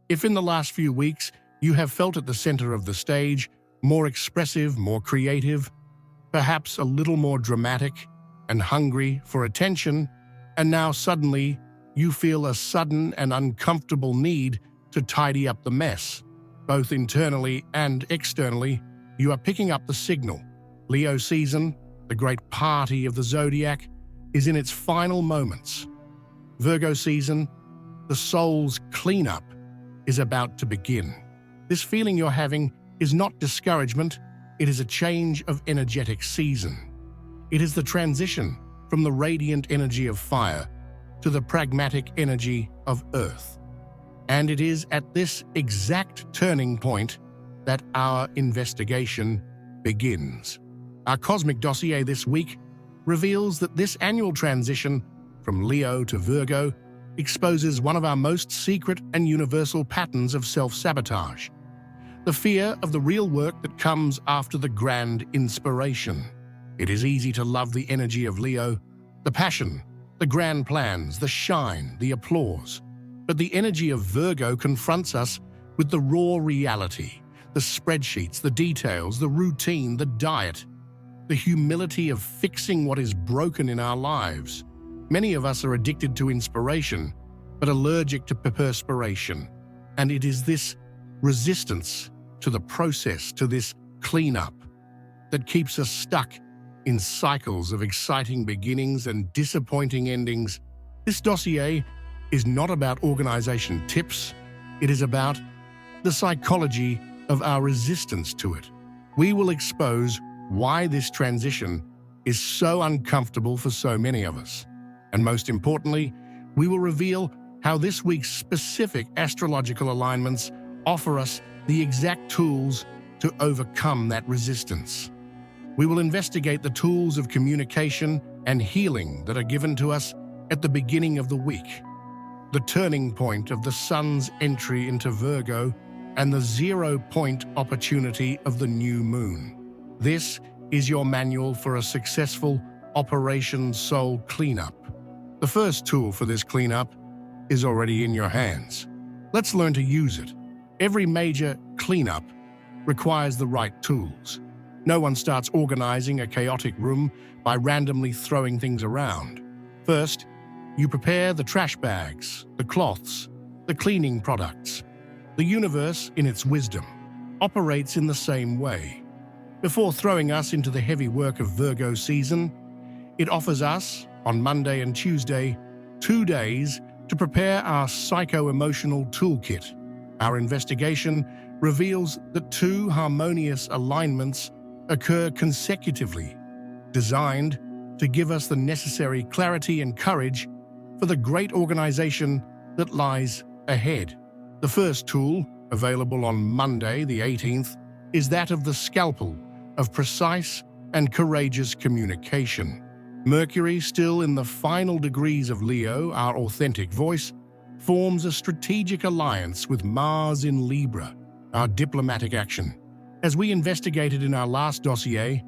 If in the last few weeks you have felt at the center of the stage, more expressive, more creative, perhaps a little more dramatic and hungry for attention, and now suddenly you feel a sudden and uncomfortable need to tidy up the mess, both internally and externally, you are picking up the signal. Leo season, the great party of the zodiac, is in its final moments. Virgo season, the soul's cleanup, is about to begin. This feeling you're having is not discouragement, it is a change of energetic season. It is the transition from the radiant energy of fire to the pragmatic energy of earth. And it is at this exact turning point that our investigation begins. Our cosmic dossier this week reveals that this annual transition from Leo to Virgo exposes one of our most secret and universal patterns of self-sabotage, the fear of the real work that comes after the grand inspiration. It is easy to love the energy of Leo, the passion, the grand plans, the shine, the applause. But the energy of Virgo confronts us with the raw reality, the spreadsheets, the details, the routine, the diet, the humility of fixing what is broken in our lives. Many of us are addicted to inspiration, but allergic to perspiration. And it is this resistance to the process, to this cleanup, that keeps us stuck in cycles of exciting beginnings and disappointing endings. This dossier is not about organization tips, it is about the psychology of our resistance to it. We will expose why this transition is so uncomfortable for so many of us. And most importantly, we will reveal how this week's specific astrological alignments offer us the exact tools to overcome that resistance. We will investigate the tools of communication and healing that are given to us at the beginning of the week, the turning point of the sun's entry into Virgo, and the 0-point opportunity of the new moon. This is your manual for a successful Operation Soul Cleanup. The first tool for this cleanup is already in your hands. Let's learn to use it. Every major cleanup requires the right tools. No one starts organizing a chaotic room by randomly throwing things around. First, you prepare the trash bags, the cloths, the cleaning products. The universe, in its wisdom, operates in the same way. Before throwing us into the heavy work of Virgo season, it offers us, on Monday and Tuesday, 2 days to prepare our psycho-emotional toolkit. Our investigation reveals that 2 harmonious alignments occur consecutively, designed to give us the necessary clarity and courage for the great organization that lies ahead. The first tool, available on Monday the 18th, is that of the scalpel of precise and courageous communication. Mercury, still in the final degrees of Leo, our authentic voice, forms a strategic alliance with Mars in Libra, our diplomatic action. As we investigated in our last dossier,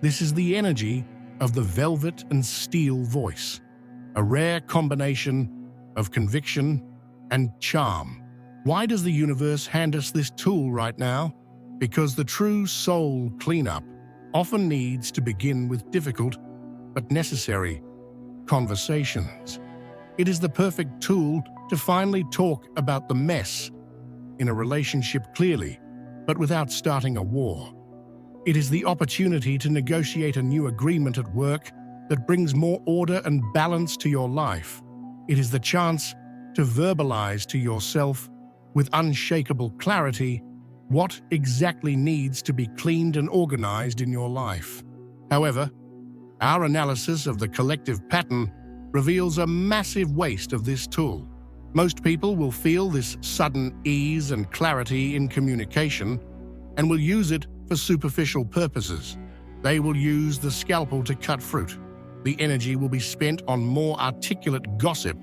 this is the energy of the velvet and steel voice, a rare combination of conviction and charm. Why does the universe hand us this tool right now? Because the true soul cleanup often needs to begin with difficult but necessary conversations. It is the perfect tool to finally talk about the mess in a relationship clearly, but without starting a war. It is the opportunity to negotiate a new agreement at work that brings more order and balance to your life. It is the chance to verbalize to yourself with unshakable clarity what exactly needs to be cleaned and organized in your life. However, our analysis of the collective pattern reveals a massive waste of this tool. Most people will feel this sudden ease and clarity in communication and will use it for superficial purposes. They will use the scalpel to cut fruit. The energy will be spent on more articulate gossip,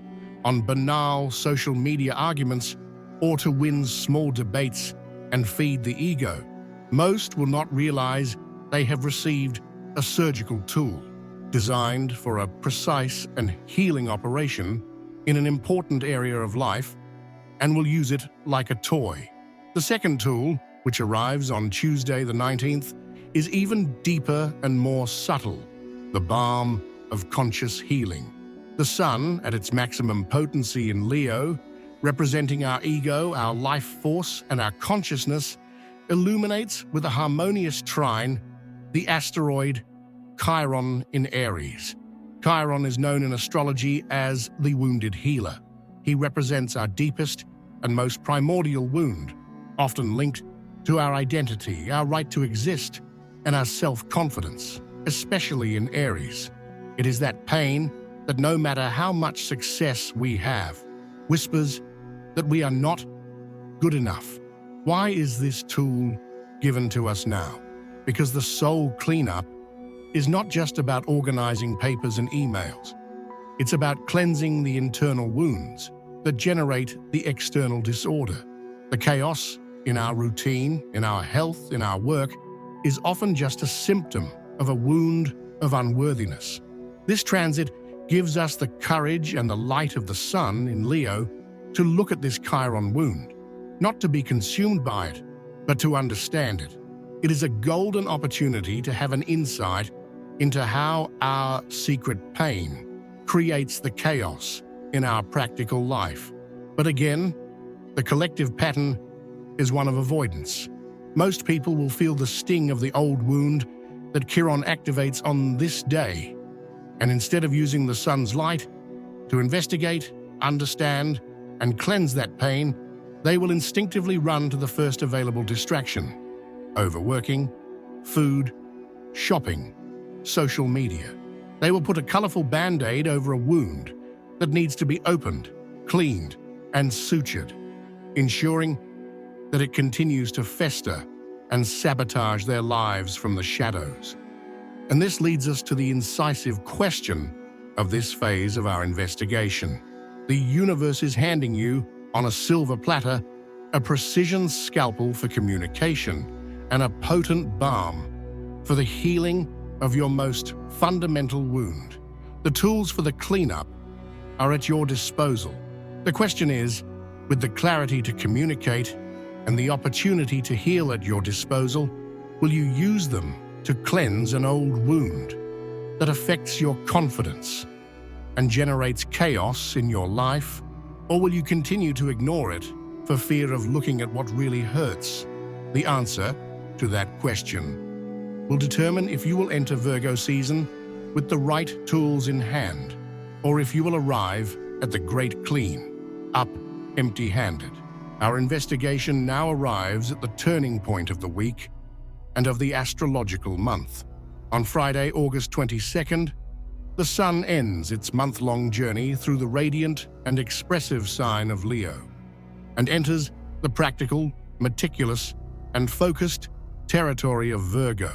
on banal social media arguments, or to win small debates and feed the ego. Most will not realize they have received a surgical tool designed for a precise and healing operation in an important area of life, and will use it like a toy. The second tool, which arrives on Tuesday the 19th, is even deeper and more subtle, the balm of conscious healing. The sun, at its maximum potency in Leo, representing our ego, our life force, and our consciousness, illuminates with a harmonious trine the asteroid Chiron in Aries. Chiron is known in astrology as the wounded healer. He represents our deepest and most primordial wound, often linked to our identity, our right to exist, and our self-confidence, especially in Aries. It is that pain that no matter how much success we have, whispers that we are not good enough. Why is this tool given to us now? Because the soul cleanup is not just about organizing papers and emails. It's about cleansing the internal wounds that generate the external disorder. The chaos in our routine, in our health, in our work, is often just a symptom of a wound of unworthiness. This transit gives us the courage and the light of the sun in Leo to look at this Chiron wound, not to be consumed by it, but to understand it. It is a golden opportunity to have an insight into how our secret pain creates the chaos in our practical life. But again, the collective pattern is one of avoidance. Most people will feel the sting of the old wound that Chiron activates on this day, and instead of using the sun's light to investigate, understand, and cleanse that pain, they will instinctively run to the first available distraction: overworking, food, shopping, social media. They will put a colorful band-aid over a wound that needs to be opened, cleaned, and sutured, ensuring that it continues to fester and sabotage their lives from the shadows. And this leads us to the incisive question of this phase of our investigation. The universe is handing you, on a silver platter, a precision scalpel for communication and a potent balm for the healing of your most fundamental wound. The tools for the cleanup are at your disposal. The question is, with the clarity to communicate and the opportunity to heal at your disposal, will you use them to cleanse an old wound that affects your confidence and generates chaos in your life? Or will you continue to ignore it for fear of looking at what really hurts? The answer to that question will determine if you will enter Virgo season with the right tools in hand, or if you will arrive at the great clean up empty-handed. Our investigation now arrives at the turning point of the week and of the astrological month. On Friday, August 22nd, the sun ends its month-long journey through the radiant and expressive sign of Leo and enters the practical, meticulous, and focused territory of Virgo.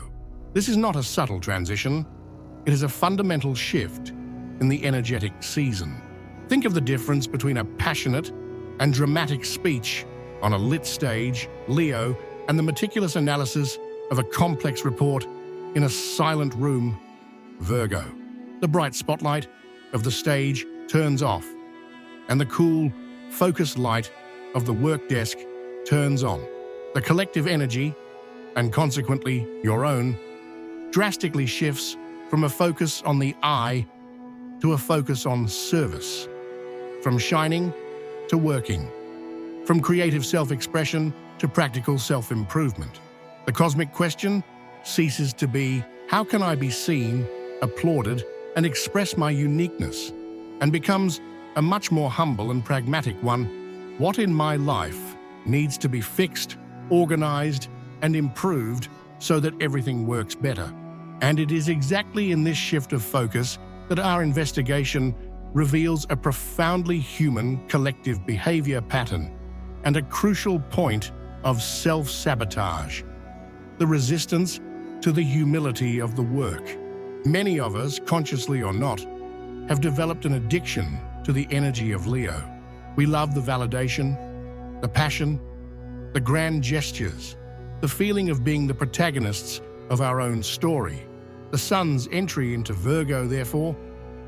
This is not a subtle transition. It is a fundamental shift in the energetic season. Think of the difference between a passionate and dramatic speech on a lit stage, Leo, and the meticulous analysis of a complex report in a silent room, Virgo. The bright spotlight of the stage turns off, and the cool, focused light of the work desk turns on. The collective energy, and consequently your own, drastically shifts from a focus on the I to a focus on service, from shining to working, from creative self-expression to practical self-improvement. The cosmic question ceases to be, how can I be seen, applauded, and express my uniqueness, and becomes a much more humble and pragmatic one. What in my life needs to be fixed, organized, and improved so that everything works better? And it is exactly in this shift of focus that our investigation reveals a profoundly human collective behavior pattern and a crucial point of self-sabotage: the resistance to the humility of the work. Many of us, consciously or not, have developed an addiction to the energy of Leo. We love the validation, the passion, the grand gestures, the feeling of being the protagonists of our own story. The sun's entry into Virgo, therefore,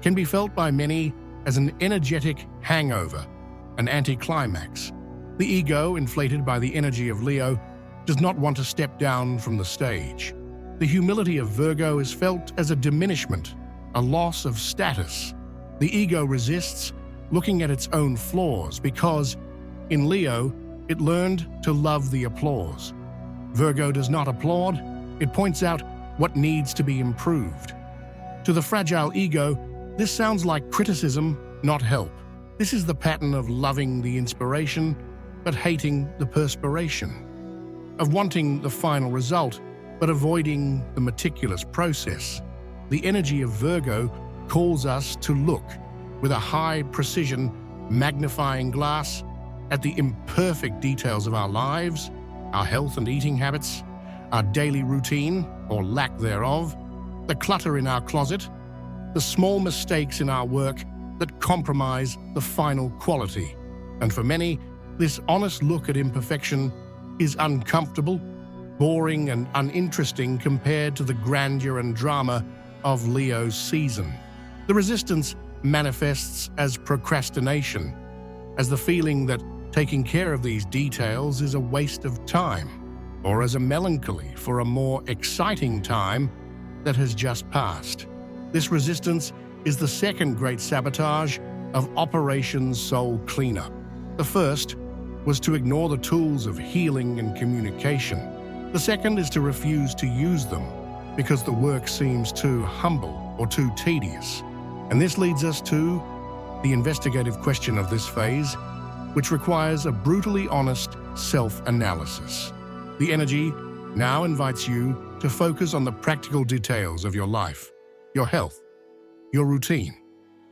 can be felt by many as an energetic hangover, an anticlimax, The ego, inflated by the energy of Leo, does not want to step down from the stage. The humility of Virgo is felt as a diminishment, a loss of status. The ego resists looking at its own flaws because, in Leo, it learned to love the applause. Virgo does not applaud, it points out what needs to be improved. To the fragile ego, this sounds like criticism, not help. This is the pattern of loving the inspiration, but hating the perspiration, of wanting the final result, but avoiding the meticulous process. The energy of Virgo calls us to look with a high-precision magnifying glass at the imperfect details of our lives, our health and eating habits, our daily routine or lack thereof, the clutter in our closet, the small mistakes in our work that compromise the final quality. And for many, this honest look at imperfection is uncomfortable, boring and uninteresting compared to the grandeur and drama of Leo's season. The resistance manifests as procrastination, as the feeling that taking care of these details is a waste of time, or as a melancholy for a more exciting time that has just passed. This resistance is the second great sabotage of Operation Soul Cleanup. The first was to ignore the tools of healing and communication. The second is to refuse to use them because the work seems too humble or too tedious. And this leads us to the investigative question of this phase, which requires a brutally honest self-analysis. The energy now invites you to focus on the practical details of your life, your health, your routine,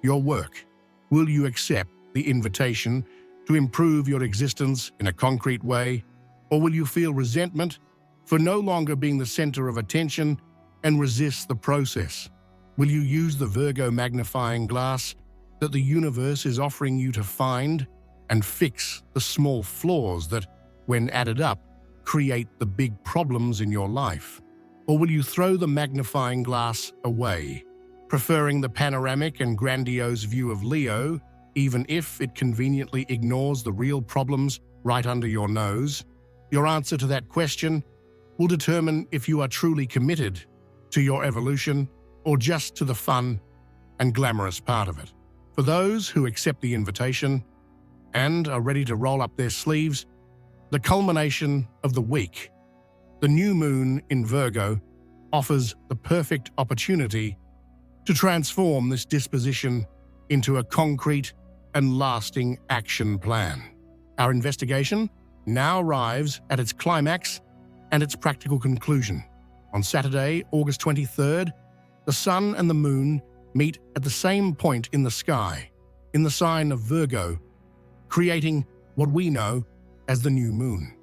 your work. Will you accept the invitation to improve your existence in a concrete way, or will you feel resentment for no longer being the center of attention and resist the process? Will you use the Virgo magnifying glass that the universe is offering you to find and fix the small flaws that, when added up, create the big problems in your life? Or will you throw the magnifying glass away, preferring the panoramic and grandiose view of Leo, even if it conveniently ignores the real problems right under your nose? Your answer to that question will determine if you are truly committed to your evolution or just to the fun and glamorous part of it. For those who accept the invitation and are ready to roll up their sleeves, the culmination of the week, the new moon in Virgo, offers the perfect opportunity to transform this disposition into a concrete and lasting action plan. Our investigation now arrives at its climax and its practical conclusion. On Saturday, August 23rd, the sun and the moon meet at the same point in the sky, in the sign of Virgo, creating what we know as the new moon.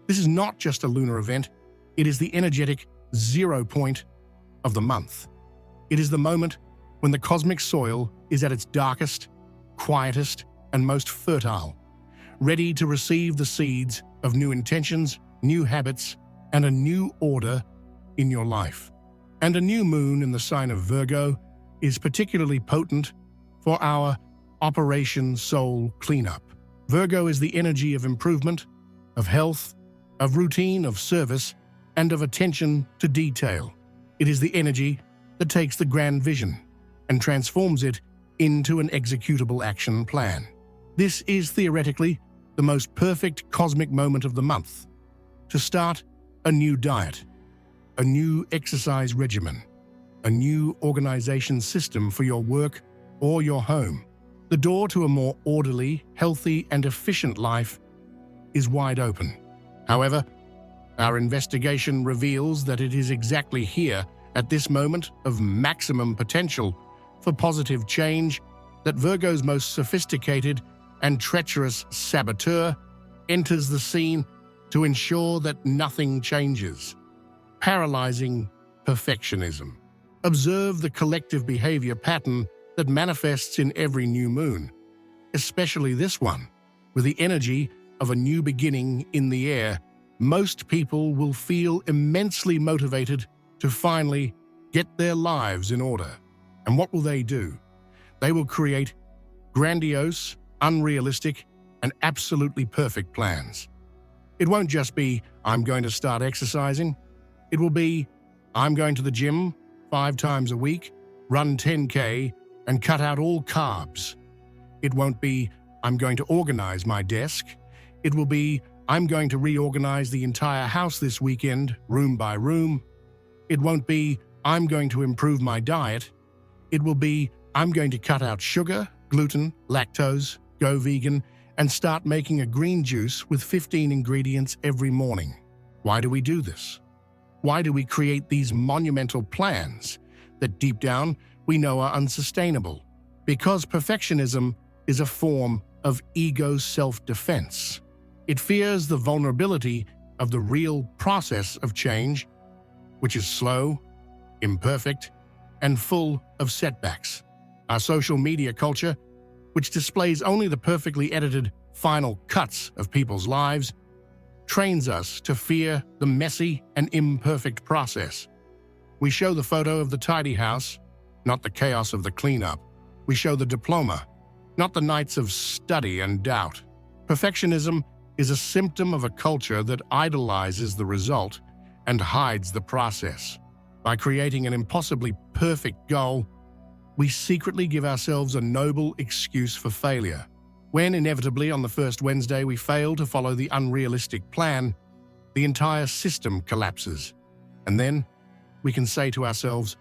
This is not just a lunar event, it is the energetic 0 point of the month. It is the moment when the cosmic soil is at its darkest, quietest, and most fertile, ready to receive the seeds of new intentions, new habits, and a new order in your life. And a new moon in the sign of Virgo is particularly potent for our Operation Soul Cleanup. Virgo is the energy of improvement, of health, of routine, of service, and of attention to detail. It is the energy that takes the grand vision and transforms it into an executable action plan. This is theoretically the most perfect cosmic moment of the month to start a new diet, a new exercise regimen, a new organization system for your work or your home. The door to a more orderly, healthy, and efficient life is wide open. However, our investigation reveals that it is exactly here, at this moment of maximum potential for positive change, that Virgo's most sophisticated and treacherous saboteur enters the scene to ensure that nothing changes. Paralyzing perfectionism. Observe the collective behavior pattern that manifests in every new moon, especially this one, with the energy of a new beginning in the air. Most people will feel immensely motivated to finally get their lives in order. And what will they do? They will create grandiose, unrealistic, and absolutely perfect plans. It won't just be, I'm going to start exercising. It will be, I'm going to the gym 5 times a week, run 10K, and cut out all carbs. It won't be, I'm going to organize my desk. It will be, I'm going to reorganize the entire house this weekend, room by room. It won't be, I'm going to improve my diet. It will be, I'm going to cut out sugar, gluten, lactose, go vegan, and start making a green juice with 15 ingredients every morning. Why do we do this? Why do we create these monumental plans that deep down we know are unsustainable? Because perfectionism is a form of ego self-defense. It fears the vulnerability of the real process of change, which is slow, imperfect, and full of setbacks. Our social media culture, which displays only the perfectly edited final cuts of people's lives, trains us to fear the messy and imperfect process. We show the photo of the tidy house, not the chaos of the cleanup. We show the diploma, not the nights of study and doubt. Perfectionism is a symptom of a culture that idolizes the result and hides the process. By creating an impossibly perfect goal, we secretly give ourselves a noble excuse for failure. When inevitably on the first Wednesday we fail to follow the unrealistic plan, the entire system collapses. And then we can say to ourselves,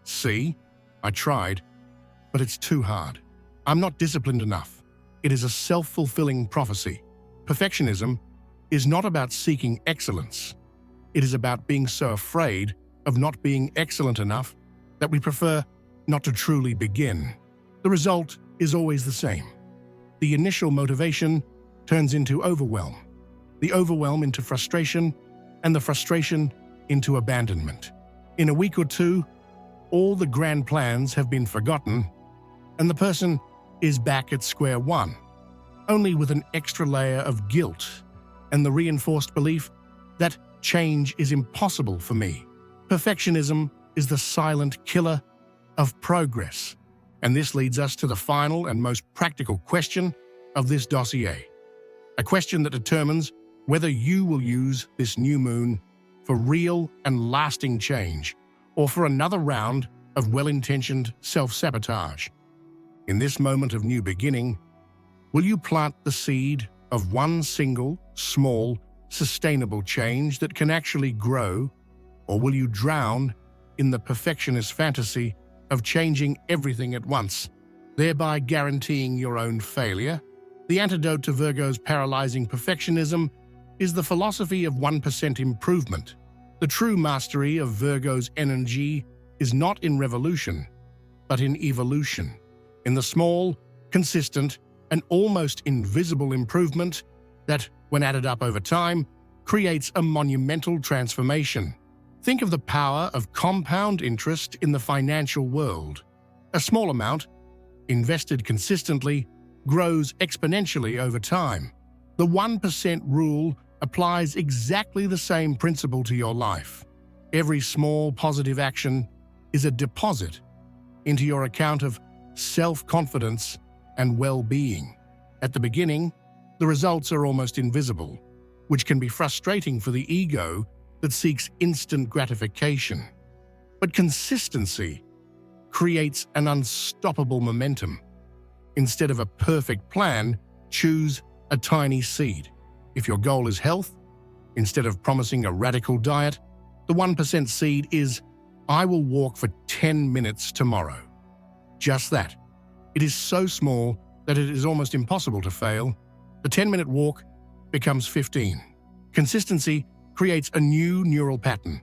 "See, I tried, but it's too hard. I'm not disciplined enough." It is a self-fulfilling prophecy. Perfectionism is not about seeking excellence. It is about being so afraid of not being excellent enough that we prefer not to truly begin. The result is always the same. The initial motivation turns into overwhelm, the overwhelm into frustration, and the frustration into abandonment. In a week or two, all the grand plans have been forgotten, and the person is back at square one, only with an extra layer of guilt and the reinforced belief that change is impossible for me. Perfectionism is the silent killer of progress. And this leads us to the final and most practical question of this dossier. A question that determines whether you will use this new moon for real and lasting change or for another round of well-intentioned self-sabotage. In this moment of new beginning, will you plant the seed of one single, small, sustainable change that can actually grow, or will you drown in the perfectionist fantasy of changing everything at once, thereby guaranteeing your own failure? The antidote to Virgo's paralyzing perfectionism is the philosophy of 1% improvement. The true mastery of Virgo's energy is not in revolution, but in evolution, in the small, consistent, and almost invisible improvement that, when added up over time, creates a monumental transformation. Think of the power of compound interest in the financial world. A small amount, invested consistently, grows exponentially over time. The 1% rule applies exactly the same principle to your life. Every small positive action is a deposit into your account of self-confidence and well-being. At the beginning, the results are almost invisible, which can be frustrating for the ego that seeks instant gratification. But consistency creates an unstoppable momentum. Instead of a perfect plan, choose a tiny seed. If your goal is health, instead of promising a radical diet, the 1% seed is, I will walk for 10 minutes tomorrow. Just that. It is so small that it is almost impossible to fail. The 10-minute walk becomes 15. Consistency creates a new neural pattern,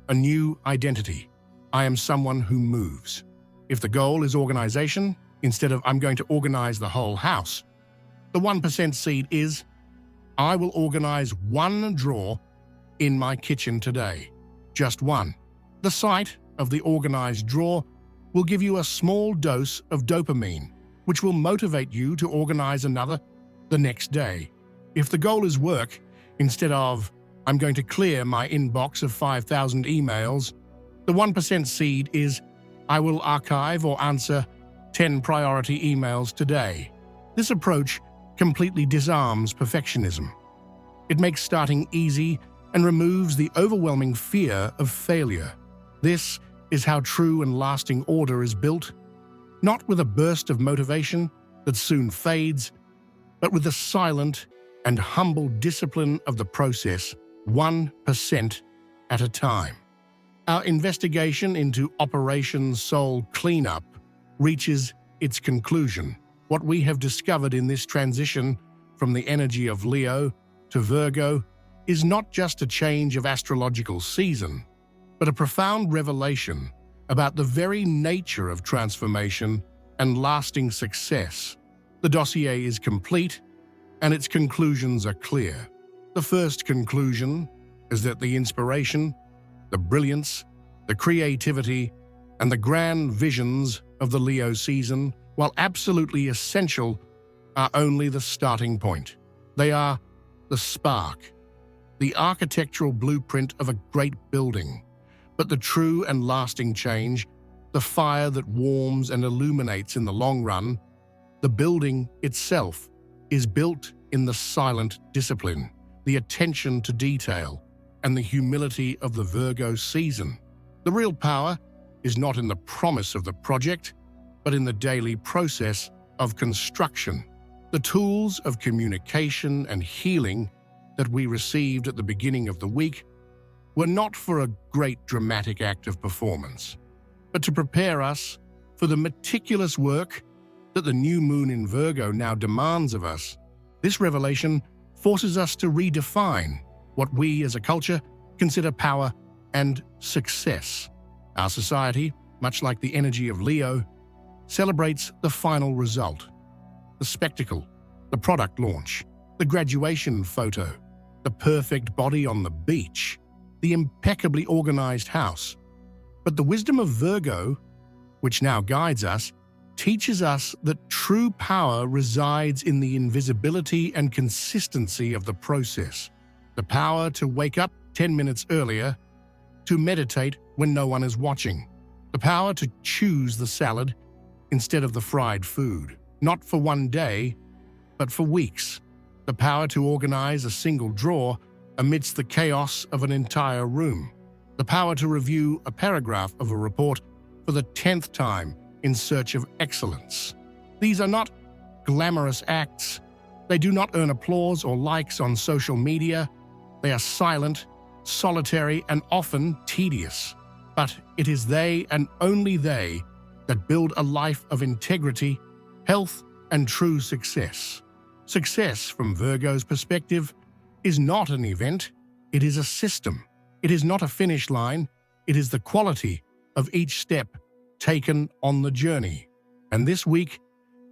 a new identity. I am someone who moves. If the goal is organization, instead of I'm going to organize the whole house, the 1% seed is, I will organize one drawer in my kitchen today. Just one. The sight of the organized drawer will give you a small dose of dopamine, which will motivate you to organize another the next day. If the goal is work, instead of I'm going to clear my inbox of 5,000 emails, the 1% seed is I will archive or answer 10 priority emails today. This approach completely disarms perfectionism. It makes starting easy and removes the overwhelming fear of failure. This is how true and lasting order is built, not with a burst of motivation that soon fades, but with the silent and humble discipline of the process, 1% at a time. Our investigation into Operation Soul Cleanup reaches its conclusion. What we have discovered in this transition from the energy of Leo to Virgo is not just a change of astrological season, but a profound revelation about the very nature of transformation and lasting success. The dossier is complete, and its conclusions are clear. The first conclusion is that the inspiration, the brilliance, the creativity, and the grand visions of the Leo season, while absolutely essential, are only the starting point. They are the spark, the architectural blueprint of a great building, but the true and lasting change, the fire that warms and illuminates in the long run, the building itself, is built in the silent discipline, the attention to detail, and the humility of the Virgo season. The real power is not in the promise of the project, but in the daily process of construction. The tools of communication and healing that we received at the beginning of the week were not for a great dramatic act of performance, but to prepare us for the meticulous work that the new moon in Virgo now demands of us. This revelation forces us to redefine what we as a culture consider power and success. Our society, much like the energy of Leo, celebrates the final result, the spectacle, the product launch, the graduation photo, the perfect body on the beach, the impeccably organized house. But the wisdom of Virgo, which now guides us, teaches us that true power resides in the invisibility and consistency of the process. The power to wake up 10 minutes earlier, to meditate when no one is watching. The power to choose the salad instead of the fried food, not for one day, but for weeks. The power to organize a single drawer amidst the chaos of an entire room. The power to review a paragraph of a report for the 10th time in search of excellence. These are not glamorous acts. They do not earn applause or likes on social media. They are silent, solitary, and often tedious. But it is they and only they that build a life of integrity, health, and true success. Success, from Virgo's perspective, is not an event, it is a system. It is not a finish line, it is the quality of each step taken on the journey. And this week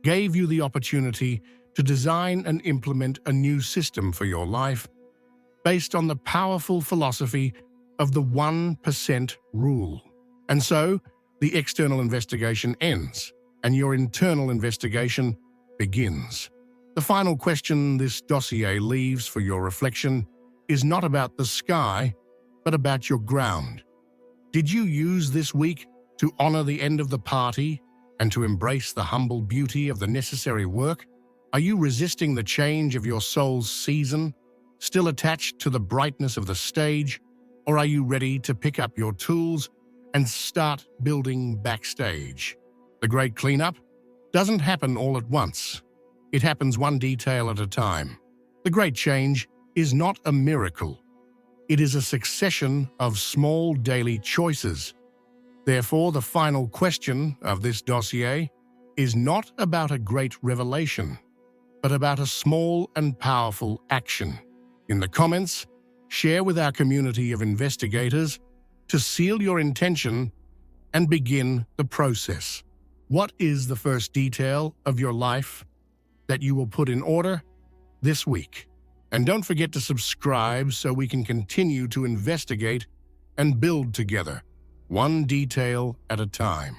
gave you the opportunity to design and implement a new system for your life based on the powerful philosophy of the 1% rule. And so, the external investigation ends, and your internal investigation begins. The final question this dossier leaves for your reflection is not about the sky, but about your ground. Did you use this week to honor the end of the party and to embrace the humble beauty of the necessary work? Are you resisting the change of your soul's season, still attached to the brightness of the stage? Or are you ready to pick up your tools and start building backstage? The great cleanup doesn't happen all at once. It happens one detail at a time. The great change is not a miracle. It is a succession of small daily choices. Therefore, the final question of this dossier is not about a great revelation, but about a small and powerful action. In the comments, share with our community of investigators to seal your intention and begin the process. What is the first detail of your life that you will put in order this week? And don't forget to subscribe so we can continue to investigate and build together, one detail at a time.